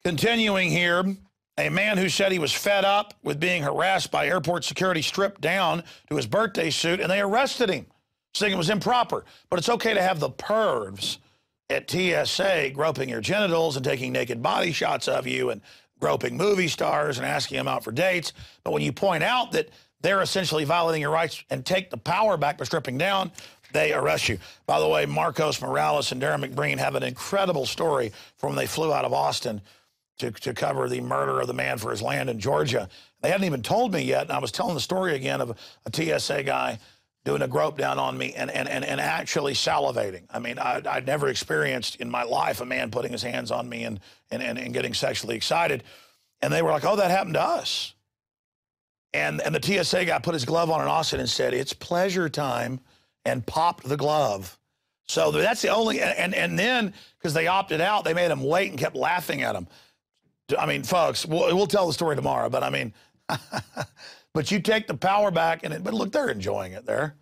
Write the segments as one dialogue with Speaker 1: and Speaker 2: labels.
Speaker 1: Continuing here, a man who said he was fed up with being harassed by airport security stripped down to his birthday suit, and they arrested him, saying it was improper. But it's okay to have the pervs at TSA groping your genitals and taking naked body shots of you and groping movie stars and asking them out for dates. But when you point out that they're essentially violating your rights and take the power back by stripping down, they arrest you. By the way, Marcos Morales and Darren McBreen have an incredible story from when they flew out of Austin to cover the murder of the man for his land in Georgia. They hadn't even told me yet, and I was telling the story again of a TSA guy doing a grope down on me and actually salivating. I mean, I'd never experienced in my life a man putting his hands on me and getting sexually excited. And they were like, oh, that happened to us. And the TSA guy put his glove on in Austin and said, it's pleasure time, and popped the glove. So that's the only, and then, because they opted out, they made him wait and kept laughing at him. I mean, folks, we'll tell the story tomorrow, but I mean, but you take the power back, but look, they're enjoying it there.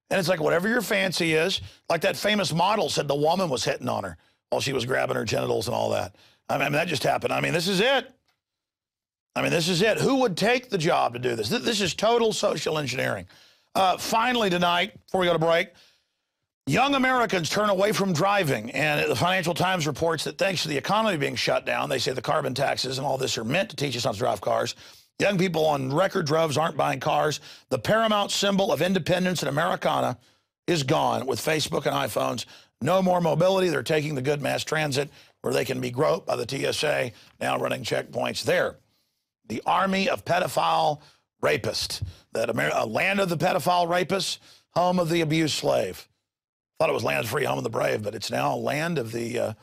Speaker 1: And it's like whatever your fancy is, like that famous model said the woman was hitting on her while she was grabbing her genitals and all that. I mean, that just happened. I mean, this is it. I mean, this is it. Who would take the job to do this? This is total social engineering. Finally tonight, before we go to break, young Americans turn away from driving, and the Financial Times reports that thanks to the economy being shut down, they say the carbon taxes and all this are meant to teach us not to drive cars. Young people on record droves aren't buying cars. The paramount symbol of independence in Americana is gone with Facebook and iPhones. No more mobility. They're taking the good mass transit where they can be groped by the TSA, now running checkpoints there. The army of pedophile rapists, a land of the pedophile rapists, home of the abused slave. Thought it was land of the free, home of the brave, but it's now land of the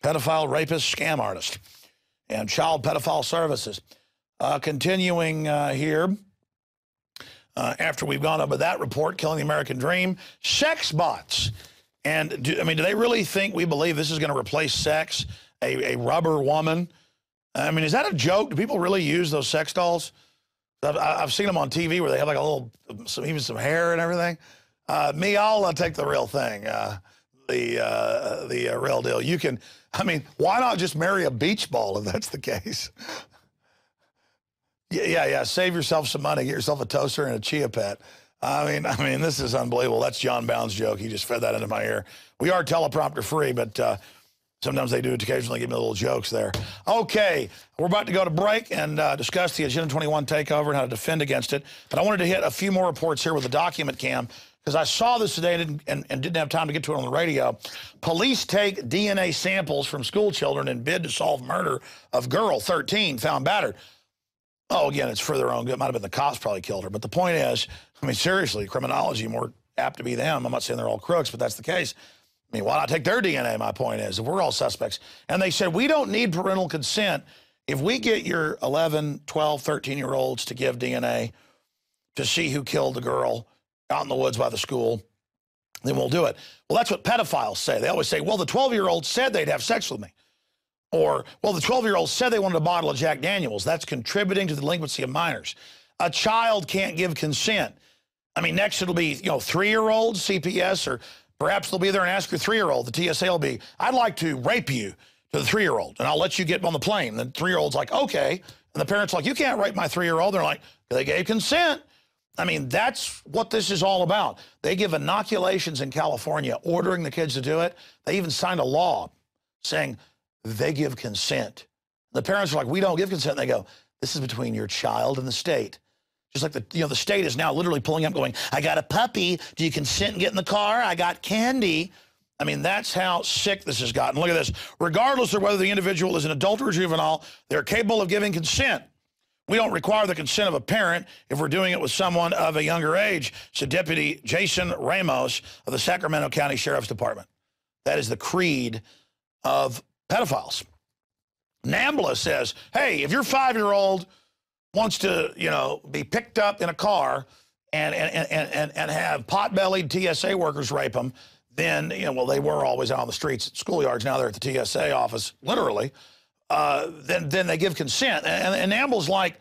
Speaker 1: pedophile rapist scam artist and child pedophile services. Continuing here, after we've gone over that report, Killing the American Dream, sex bots. And do they really think we believe this is going to replace sex, a rubber woman? I mean, is that a joke? Do people really use those sex dolls? I've seen them on TV where they have like a little, even some hair and everything. I'll take the real thing, the real deal. You can, I mean, why not just marry a beach ball if that's the case? Yeah, save yourself some money, get yourself a toaster and a chia pet. I mean, this is unbelievable. That's John Bound's joke. He just fed that into my ear. We are teleprompter free, but sometimes they do occasionally give me little jokes there. Okay, we're about to go to break and discuss the Agenda 21 takeover and how to defend against it. But I wanted to hit a few more reports here with the document cam, because I saw this today and didn't have time to get to it on the radio. Police take DNA samples from school children in bid to solve murder of girl 13 found battered. Oh, again, it's for their own good. It might have been the cops probably killed her. But the point is, I mean, seriously, criminology more apt to be them. I'm not saying they're all crooks, but that's the case. I mean, why not take their DNA, my point is, if we're all suspects. And they said, we don't need parental consent. If we get your 11, 12, 13-year-olds to give DNA to see who killed the girl out in the woods by the school, then we'll do it. Well, that's what pedophiles say. They always say, well, the 12-year-old said they'd have sex with me. Or, well, the 12-year-old said they wanted a bottle of Jack Daniels. That's contributing to the delinquency of minors. A child can't give consent. I mean, next it'll be, 3-year-olds, CPS, or perhaps they'll be there and ask your 3-year-old. The TSA will be, I'd like to rape you, to the 3-year-old, and I'll let you get on the plane. And the 3-year-old's like, okay. And the parent's like, you can't rape my 3-year-old. They're like, they gave consent. I mean, that's what this is all about. They give inoculations in California, ordering the kids to do it. They even signed a law saying they give consent. The parents are like, we don't give consent. And they go, this is between your child and the state. Just like the state is now literally pulling up going, I got a puppy. Do you consent and get in the car? I got candy. I mean, that's how sick this has gotten. Look at this. Regardless of whether the individual is an adult or juvenile, they're capable of giving consent. We don't require the consent of a parent if we're doing it with someone of a younger age, said Deputy Jason Ramos of the Sacramento County Sheriff's Department. That is the creed of pedophiles. NAMBLA says, hey, if your 5-year-old wants to, be picked up in a car and have pot-bellied TSA workers rape them, then, well, they were always out on the streets at schoolyards. Now they're at the TSA office, literally. Then they give consent. And NAMBLA's like,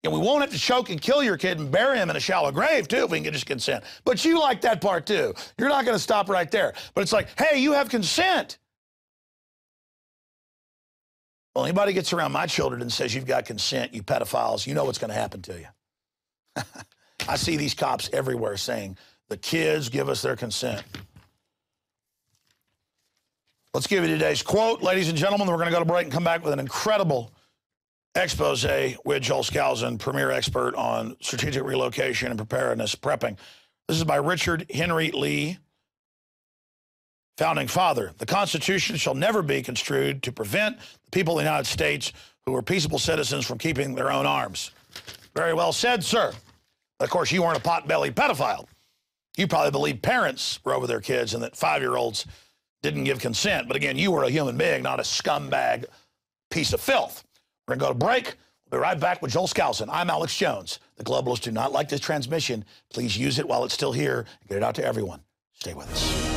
Speaker 1: we won't have to choke and kill your kid and bury him in a shallow grave, too, if we can get his consent. But you like that part, too. You're not going to stop right there. But it's like, hey, you have consent. Well, anybody gets around my children and says, you've got consent, you pedophiles, you know what's going to happen to you. I see these cops everywhere saying, the kids give us their consent. Let's give you today's quote, ladies and gentlemen. We're going to go to break and come back with an incredible expose with Joel Skousen, premier expert on strategic relocation and preparedness prepping. This is by Richard Henry Lee, founding father. The Constitution shall never be construed to prevent the people of the United States who are peaceable citizens from keeping their own arms. Very well said, sir. Of course, you weren't a pot-bellied pedophile. You probably believed parents were over their kids and that 5-year-olds didn't give consent. But again, you were a human being, not a scumbag piece of filth. We're going to go to break. We'll be right back with Joel Skousen. I'm Alex Jones. The globalists do not like this transmission. Please use it while it's still here and get it out to everyone. Stay with us.